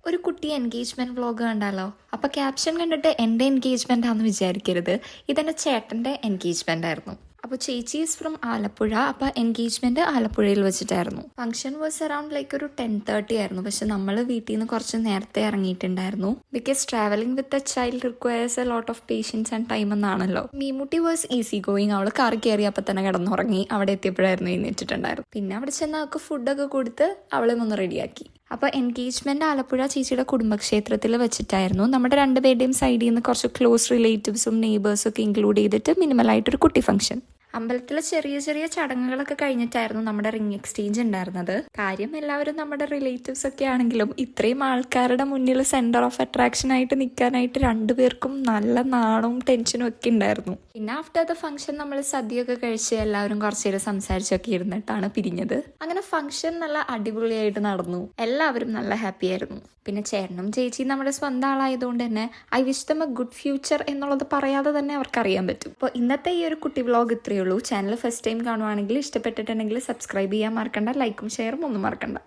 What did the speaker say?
ഒരു കുട്ടി engagement vlog കണ്ടാലോ? അപ്പൊ ക്യാപ്ഷൻ കണ്ടിട്ട് എൻ്റെ എൻഗേജ്മെന്റ് ആണെന്ന് വിചാരിക്കരുത്. ഇതെന്റെ ചേട്ടന്റെ എൻഗേജ്മെന്റ് ആയിരുന്നു. അപ്പോൾ ചേച്ചി ഈസ് ഫ്രം ആലപ്പുഴ. അപ്പോൾ എൻഗേജ്മെന്റ് ആലപ്പുഴയിൽ വെച്ചിട്ടായിരുന്നു. ഫംഗ്ഷൻ വാസ് അറൌണ്ട് ലൈക്ക് ഒരു 10:30 ആയിരുന്നു. പക്ഷെ നമ്മൾ വീട്ടിൽ നിന്ന് കുറച്ച് നേരത്തെ ഇറങ്ങിയിട്ടുണ്ടായിരുന്നു. Because travelling with a child requires a lot of patience and time എന്നാണല്ലോ. Meemutty was easy going. അവൾ കാർ കയറിയപ്പോൾ തന്നെ കിടന്നുറങ്ങി. അവിടെ എത്തിയപ്പോഴായിരുന്നു എഴുന്നേറ്റിട്ടുണ്ടായിരുന്നു. പിന്നെ അവിടെ ചെന്ന് അവൾക്ക് ഫുഡൊക്കെ കൊടുത്ത് അവളെ ഒന്ന് റെഡിയാക്കി. അപ്പോൾ എൻഗേജ്മെന്റ് ആലപ്പുഴ ചേച്ചിയുടെ കുടുംബക്ഷേത്രത്തിൽ വെച്ചിട്ടായിരുന്നു. നമ്മുടെ രണ്ടുപേരുടെയും സൈഡിൽ നിന്ന് കുറച്ച് ക്ലോസ് റിലേറ്റീവ്സും നെയ്ബേഴ്സും ഒക്കെ ഇൻക്ലൂഡ് ചെയ്തിട്ട് മിനിമലായിട്ടൊരു കുട്ടി ഫംഗ്ഷൻ. അമ്പലത്തിലെ ചെറിയ ചെറിയ ചടങ്ങുകളൊക്കെ കഴിഞ്ഞിട്ടായിരുന്നു നമ്മുടെ റിംഗ് എക്സ്ചേഞ്ച് ഉണ്ടായിരുന്നത്. കാര്യം എല്ലാവരും നമ്മുടെ റിലേറ്റീവ്സ് ഒക്കെ ആണെങ്കിലും ഇത്രയും ആൾക്കാരുടെ മുന്നിൽ സെന്റർ ഓഫ് അട്രാക്ഷൻ ആയിട്ട് നിൽക്കാനായിട്ട് രണ്ടുപേർക്കും നല്ല നാണവും ടെൻഷനും ഒക്കെ ഉണ്ടായിരുന്നു. പിന്നെ ആഫ്റ്റർ ദ ഫംഗ്ഷൻ നമ്മൾ സദ്യയൊക്കെ കഴിച്ച് എല്ലാവരും കുറച്ചു നേരം സംസാരിച്ചൊക്കെ ഇരുന്നിട്ടാണ് പിരിഞ്ഞത്. അങ്ങനെ ഫംഗ്ഷൻ നല്ല അടിപൊളിയായിട്ട് നടന്നു. എല്ലാവരും നല്ല ഹാപ്പി ആയിരുന്നു. പിന്നെ ചേട്ടനും ചേച്ചിയും നമ്മുടെ സ്വന്തം ആളായതുകൊണ്ട് തന്നെ I wish them a good future എന്നുള്ളത് പറയാതെ തന്നെ അവർക്ക് അറിയാൻ പറ്റും. അപ്പോൾ ഇന്നത്തെ ഈ ഒരു കുട്ടി വ്ളോഗ് ഇത്രയേ ഉള്ളൂ. ചാനൽ ഫസ്റ്റ് ടൈം കാണുവാണെങ്കിൽ ഇഷ്ടപ്പെട്ടിട്ടുണ്ടെങ്കിൽ സബ്സ്ക്രൈബ് ചെയ്യാൻ മറക്കണ്ട. ലൈക്കും ഷെയറും ഒന്നും മറക്കണ്ട.